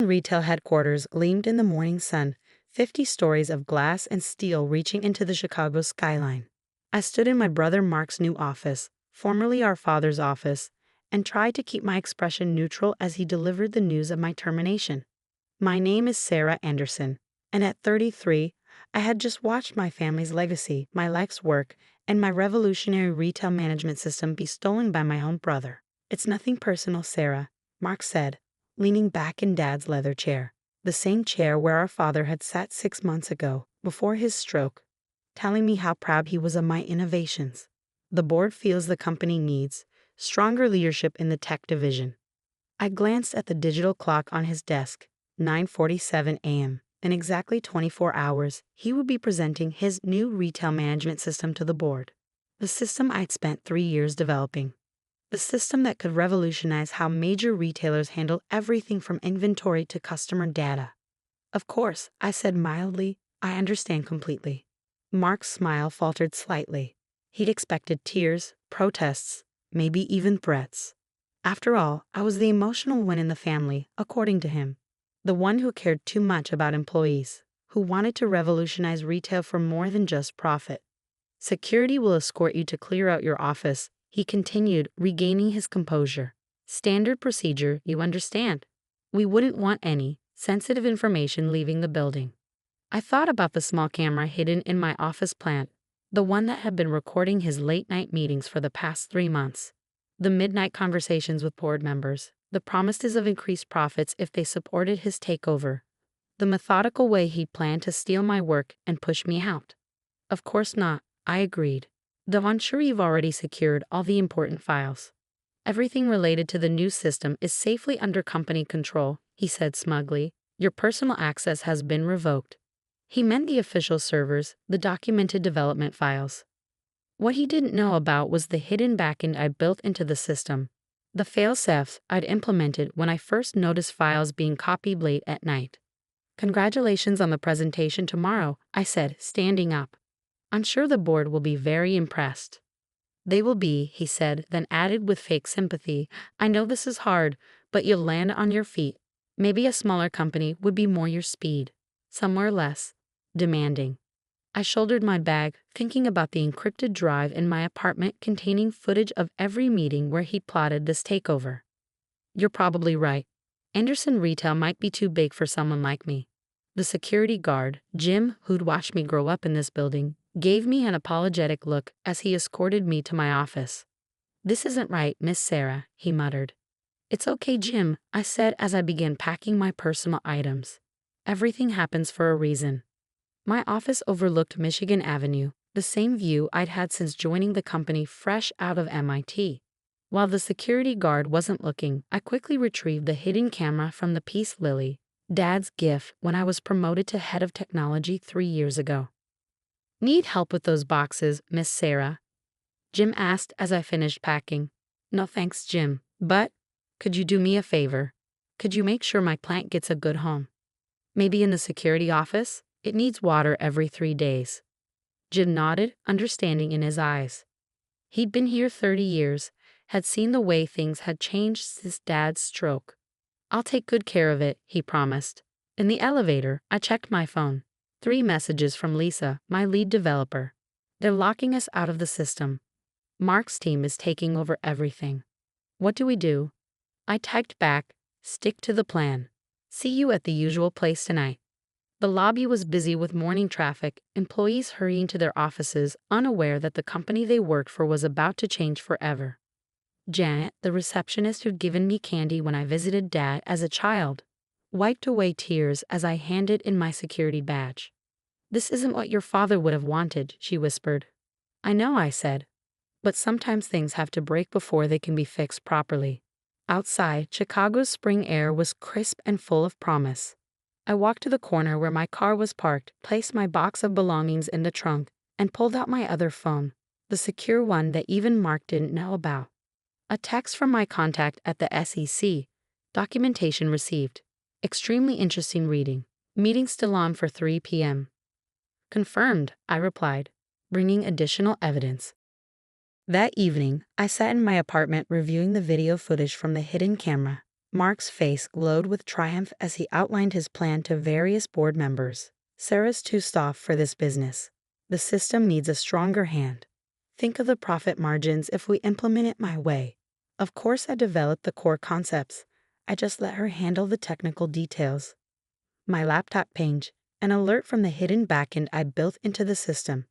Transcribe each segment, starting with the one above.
Retail headquarters gleamed in the morning sun, 50 stories of glass and steel reaching into the Chicago skyline. I stood in my brother Mark's new office, formerly our father's office, and tried to keep my expression neutral as he delivered the news of my termination. My name is Sarah Anderson, and at 33, I had just watched my family's legacy, my life's work, and my revolutionary retail management system be stolen by my own brother. It's nothing personal, Sarah, Mark said, leaning back in Dad's leather chair, the same chair where our father had sat 6 months ago, before his stroke, telling me how proud he was of my innovations. The board feels the company needs stronger leadership in the tech division. I glanced at the digital clock on his desk, 9:47 a.m. In exactly 24 hours, he would be presenting his new retail management system to the board. The system I'd spent 3 years developing. The system that could revolutionize how major retailers handle everything from inventory to customer data. Of course, I said mildly, I understand completely. Mark's smile faltered slightly. He'd expected tears, protests, maybe even threats. After all, I was the emotional one in the family, according to him. The one who cared too much about employees, who wanted to revolutionize retail for more than just profit. Security will escort you to clear out your office, he continued, regaining his composure. Standard procedure, you understand. We wouldn't want any sensitive information leaving the building. I thought about the small camera hidden in my office plant, the one that had been recording his late-night meetings for the past 3 months. The midnight conversations with board members, the promises of increased profits if they supported his takeover, the methodical way he'd planned to steal my work and push me out. Of course not, I agreed. Though I'm sure you've already secured all the important files. Everything related to the new system is safely under company control, he said smugly. Your personal access has been revoked. He meant the official servers, the documented development files. What he didn't know about was the hidden backend I built into the system, the fail-safes I'd implemented when I first noticed files being copied late at night. Congratulations on the presentation tomorrow, I said, standing up. I'm sure the board will be very impressed. They will be, he said, then added with fake sympathy, I know this is hard, but you'll land on your feet. Maybe a smaller company would be more your speed. Somewhere less demanding. I shouldered my bag, thinking about the encrypted drive in my apartment containing footage of every meeting where he'd plotted this takeover. You're probably right. Anderson Retail might be too big for someone like me. The security guard, Jim, who'd watched me grow up in this building, gave me an apologetic look as he escorted me to my office. This isn't right, Miss Sarah, he muttered. It's okay, Jim, I said as I began packing my personal items. Everything happens for a reason. My office overlooked Michigan Avenue, the same view I'd had since joining the company fresh out of MIT. While the security guard wasn't looking, I quickly retrieved the hidden camera from the Peace Lily, Dad's gift when I was promoted to head of technology 3 years ago. Need help with those boxes, Miss Sarah? Jim asked as I finished packing. No thanks, Jim, but could you do me a favor? Could you make sure my plant gets a good home? Maybe in the security office? It needs water every 3 days. Jim nodded, understanding in his eyes. He'd been here 30 years, had seen the way things had changed since Dad's stroke. I'll take good care of it, he promised. In the elevator, I checked my phone. 3 messages from Lisa, my lead developer. They're locking us out of the system. Mark's team is taking over everything. What do we do? I typed back, stick to the plan. See you at the usual place tonight. The lobby was busy with morning traffic, employees hurrying to their offices, unaware that the company they worked for was about to change forever. Janet, the receptionist who'd given me candy when I visited Dad as a child, wiped away tears as I handed in my security badge. This isn't what your father would have wanted, she whispered. I know, I said. But sometimes things have to break before they can be fixed properly. Outside, Chicago's spring air was crisp and full of promise. I walked to the corner where my car was parked, placed my box of belongings in the trunk, and pulled out my other phone, the secure one that even Mark didn't know about. A text from my contact at the SEC. Documentation received. Extremely interesting reading. Meeting still on for 3 p.m. Confirmed, I replied, bringing additional evidence. That evening, I sat in my apartment reviewing the video footage from the hidden camera. Mark's face glowed with triumph as he outlined his plan to various board members. Sarah's too soft for this business. The system needs a stronger hand. Think of the profit margins if we implement it my way. Of course, I developed the core concepts. I just let her handle the technical details. My laptop pinged, an alert from the hidden backend I built into the system.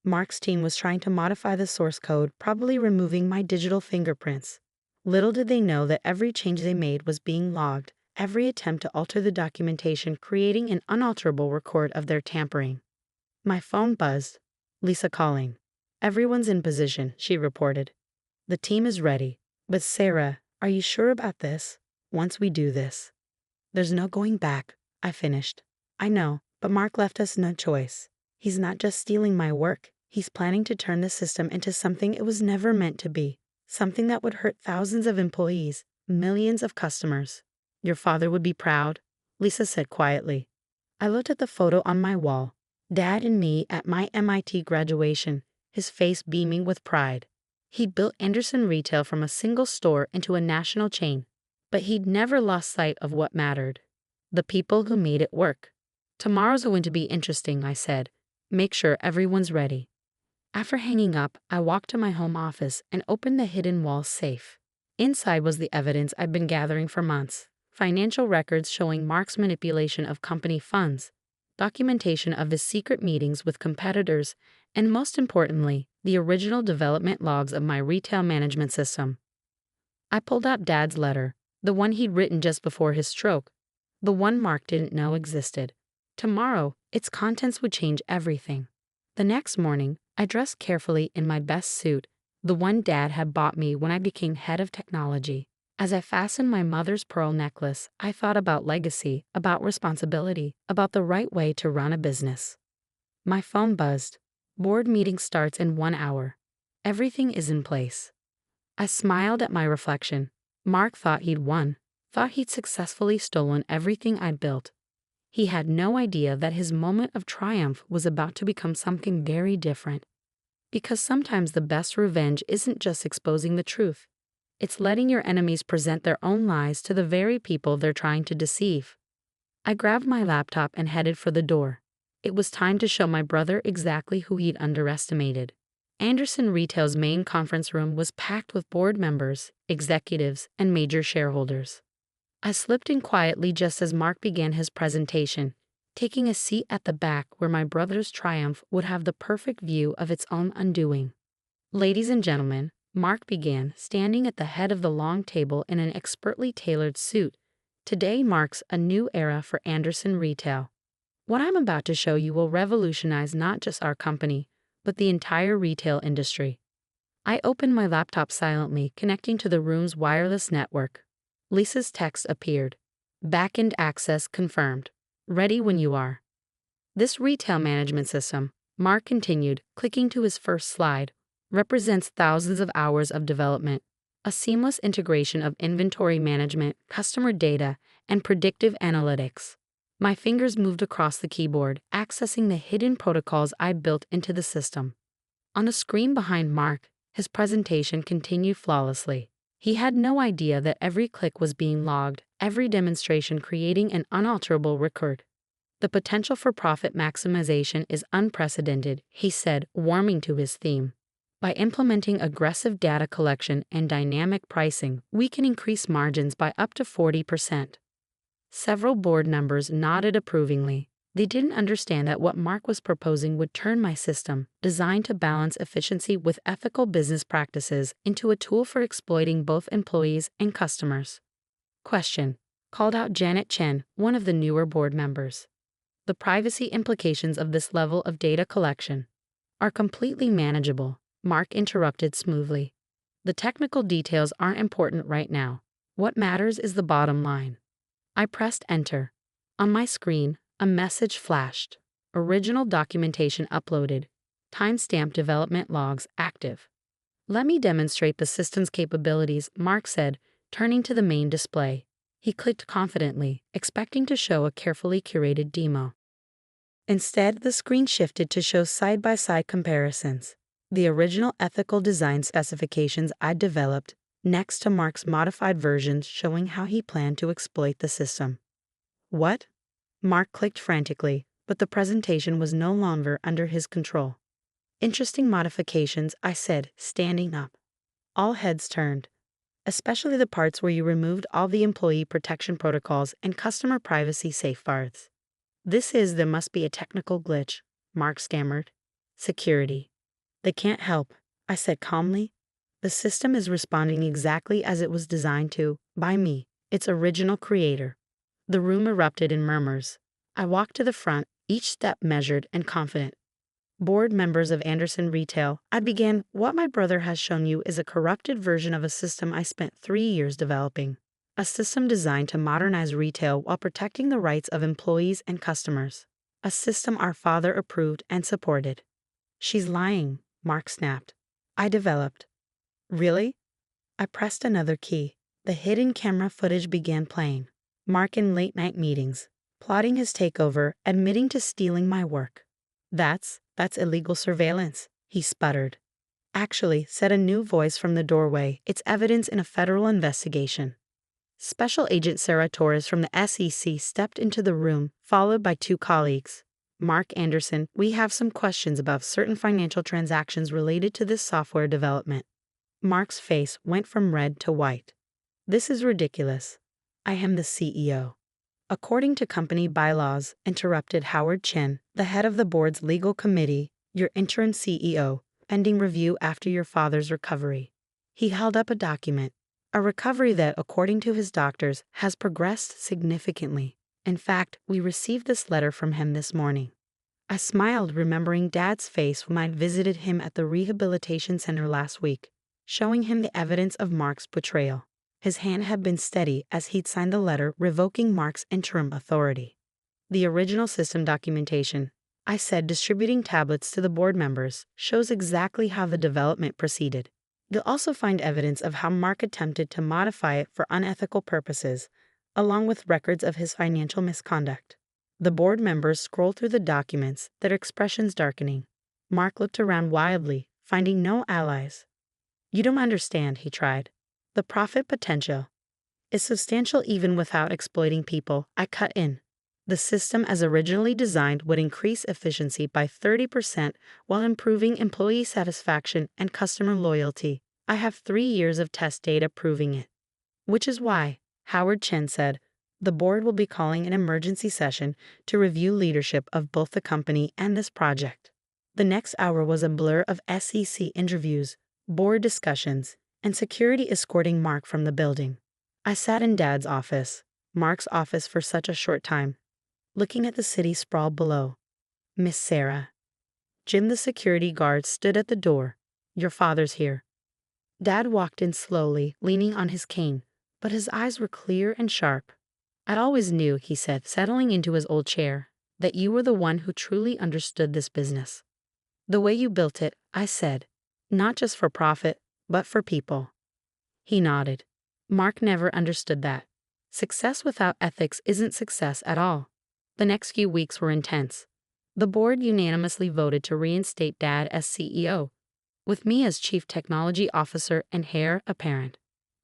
Mark's team was trying to modify the source code, probably removing my digital fingerprints. Little did they know that every change they made was being logged, every attempt to alter the documentation creating an unalterable record of their tampering. My phone buzzed. Lisa calling. "Everyone's in position," she reported. "The team is ready. But Sarah, are you sure about this? Once we do this, there's no going back," I finished. "I know, but Mark left us no choice. He's not just stealing my work. He's planning to turn the system into something it was never meant to be. Something that would hurt thousands of employees, millions of customers." "Your father would be proud," Lisa said quietly. I looked at the photo on my wall. Dad and me at my MIT graduation, his face beaming with pride. He'd built Anderson Retail from a single store into a national chain, but he'd never lost sight of what mattered: the people who made it work. "Tomorrow's going to be interesting," I said. "Make sure everyone's ready." After hanging up, I walked to my home office and opened the hidden wall safe. Inside was the evidence I'd been gathering for months: financial records showing Mark's manipulation of company funds, documentation of his secret meetings with competitors, and most importantly, the original development logs of my retail management system. I pulled out Dad's letter, the one he'd written just before his stroke, the one Mark didn't know existed. Tomorrow, its contents would change everything. The next morning, I dressed carefully in my best suit, the one Dad had bought me when I became head of technology. As I fastened my mother's pearl necklace, I thought about legacy, about responsibility, about the right way to run a business. My phone buzzed. "Board meeting starts in 1 hour. Everything is in place." I smiled at my reflection. Mark thought he'd won, thought he'd successfully stolen everything I'd built. He had no idea that his moment of triumph was about to become something very different. Because sometimes the best revenge isn't just exposing the truth. It's letting your enemies present their own lies to the very people they're trying to deceive. I grabbed my laptop and headed for the door. It was time to show my brother exactly who he'd underestimated. Anderson Retail's main conference room was packed with board members, executives, and major shareholders. I slipped in quietly just as Mark began his presentation, taking a seat at the back where my brother's triumph would have the perfect view of its own undoing. "Ladies and gentlemen," Mark began, standing at the head of the long table in an expertly tailored suit, "today marks a new era for Anderson Retail. What I'm about to show you will revolutionize not just our company, but the entire retail industry." I opened my laptop silently, connecting to the room's wireless network. Lisa's text appeared. "Backend access confirmed. Ready when you are." "This retail management system," Mark continued, clicking to his first slide, "represents thousands of hours of development, a seamless integration of inventory management, customer data, and predictive analytics." My fingers moved across the keyboard, accessing the hidden protocols I built into the system. On the screen behind Mark, his presentation continued flawlessly. He had no idea that every click was being logged, every demonstration creating an unalterable record. "The potential for profit maximization is unprecedented," he said, warming to his theme. "By implementing aggressive data collection and dynamic pricing, we can increase margins by up to 40%. Several board members nodded approvingly. They didn't understand that what Mark was proposing would turn my system, designed to balance efficiency with ethical business practices, into a tool for exploiting both employees and customers. "Question," called out Janet Chen, one of the newer board members. "The privacy implications of this level of data collection are completely manageable," Mark interrupted smoothly. "The technical details aren't important right now. What matters is the bottom line." I pressed enter. On my screen, a message flashed. "Original documentation uploaded. Timestamp development logs active." "Let me demonstrate the system's capabilities," Mark said, turning to the main display. He clicked confidently, expecting to show a carefully curated demo. Instead, the screen shifted to show side-by-side comparisons. The original ethical design specifications I'd developed, next to Mark's modified versions showing how he planned to exploit the system. What? Mark clicked frantically, but the presentation was no longer under his control. Interesting modifications, I said, standing up. All heads turned, especially the parts where you removed all the employee protection protocols and customer privacy safeguards. There must be a technical glitch, Mark stammered. Security. They can't help, I said calmly. The system is responding exactly as it was designed to, by me, its original creator. The room erupted in murmurs. I walked to the front, each step measured and confident. Board members of Anderson Retail, I began, what my brother has shown you is a corrupted version of a system I spent 3 years developing. A system designed to modernize retail while protecting the rights of employees and customers. A system our father approved and supported. She's lying, Mark snapped. I developed. Really? I pressed another key. The hidden camera footage began playing. Mark in late-night meetings, plotting his takeover, admitting to stealing my work. That's illegal surveillance, he sputtered. Actually, said a new voice from the doorway, it's evidence in a federal investigation. Special Agent Sarah Torres from the SEC stepped into the room, followed by 2 colleagues. Mark Anderson, we have some questions about certain financial transactions related to this software development. Mark's face went from red to white. This is ridiculous. I am the CEO. According to company bylaws, interrupted Howard Chen, the head of the board's legal committee, your interim CEO, pending review after your father's recovery. He held up a document, a recovery that, according to his doctors, has progressed significantly. In fact, we received this letter from him this morning. I smiled, remembering Dad's face when I visited him at the rehabilitation center last week, showing him the evidence of Mark's betrayal. His hand had been steady as he'd signed the letter revoking Mark's interim authority. The original system documentation, I said, distributing tablets to the board members, shows exactly how the development proceeded. You'll also find evidence of how Mark attempted to modify it for unethical purposes, along with records of his financial misconduct. The board members scrolled through the documents, their expressions darkening. Mark looked around wildly, finding no allies. You don't understand, he tried. The profit potential is substantial even without exploiting people, I cut in. The system as originally designed would increase efficiency by 30% while improving employee satisfaction and customer loyalty. I have 3 years of test data proving it. Which is why, Howard Chen said, the board will be calling an emergency session to review leadership of both the company and this project. The next hour was a blur of SEC interviews, board discussions, and security escorting Mark from the building. I sat in Dad's office, Mark's office for such a short time, looking at the city sprawl below. Miss Sarah. Jim the security guard stood at the door. Your father's here. Dad walked in slowly, leaning on his cane, but his eyes were clear and sharp. I always knew, he said, settling into his old chair, that you were the one who truly understood this business. The way you built it, I said, not just for profit, but for people. He nodded. Mark never understood that. Success without ethics isn't success at all. The next few weeks were intense. The board unanimously voted to reinstate Dad as CEO, with me as Chief Technology Officer and heir apparent.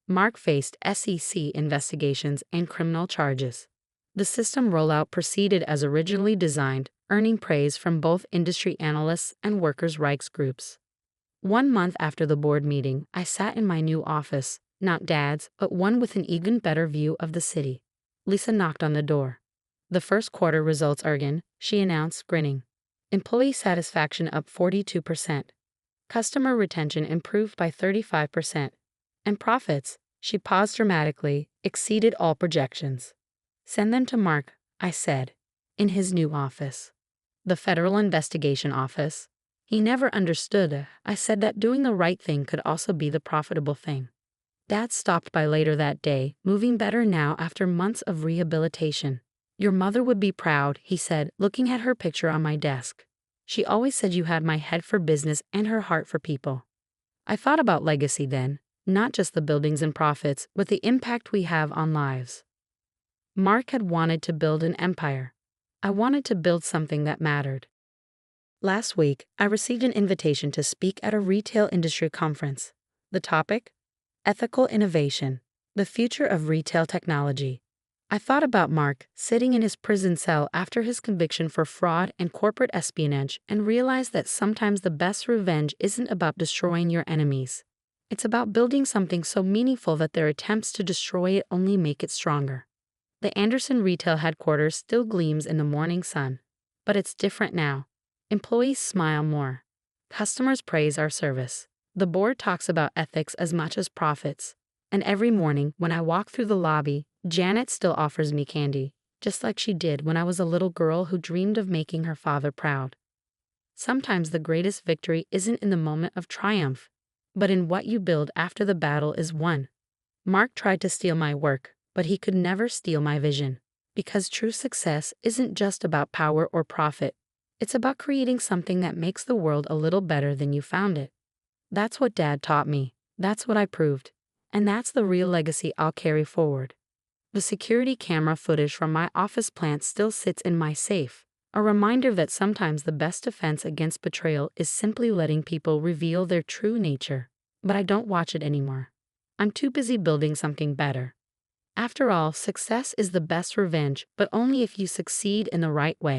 Mark faced SEC investigations and criminal charges. The system rollout proceeded as originally designed, earning praise from both industry analysts and workers' rights groups. 1 month after the board meeting, I sat in my new office, not Dad's, but one with an even better view of the city. Lisa knocked on the door. The first quarter results are in, she announced, grinning. Employee satisfaction up 42%. Customer retention improved by 35%. And profits, she paused dramatically, exceeded all projections. Send them to Mark, I said, in his new office. The Federal Investigation Office. He never understood. I said that doing the right thing could also be the profitable thing. Dad stopped by later that day, moving better now after months of rehabilitation. Your mother would be proud, he said, looking at her picture on my desk. She always said you had my head for business and her heart for people. I thought about legacy then, not just the buildings and profits, but the impact we have on lives. Mark had wanted to build an empire. I wanted to build something that mattered. Last week, I received an invitation to speak at a retail industry conference. The topic? Ethical innovation, the future of retail technology. I thought about Mark sitting in his prison cell after his conviction for fraud and corporate espionage and realized that sometimes the best revenge isn't about destroying your enemies. It's about building something so meaningful that their attempts to destroy it only make it stronger. The Anderson retail headquarters still gleams in the morning sun, but it's different now. Employees smile more. Customers praise our service. The board talks about ethics as much as profits. And every morning when I walk through the lobby, Janet still offers me candy, just like she did when I was a little girl who dreamed of making her father proud. Sometimes the greatest victory isn't in the moment of triumph, but in what you build after the battle is won. Mark tried to steal my work, but he could never steal my vision. Because true success isn't just about power or profit. It's about creating something that makes the world a little better than you found it. That's what Dad taught me. That's what I proved. And that's the real legacy I'll carry forward. The security camera footage from my office plant still sits in my safe, a reminder that sometimes the best defense against betrayal is simply letting people reveal their true nature. But I don't watch it anymore. I'm too busy building something better. After all, success is the best revenge, but only if you succeed in the right way.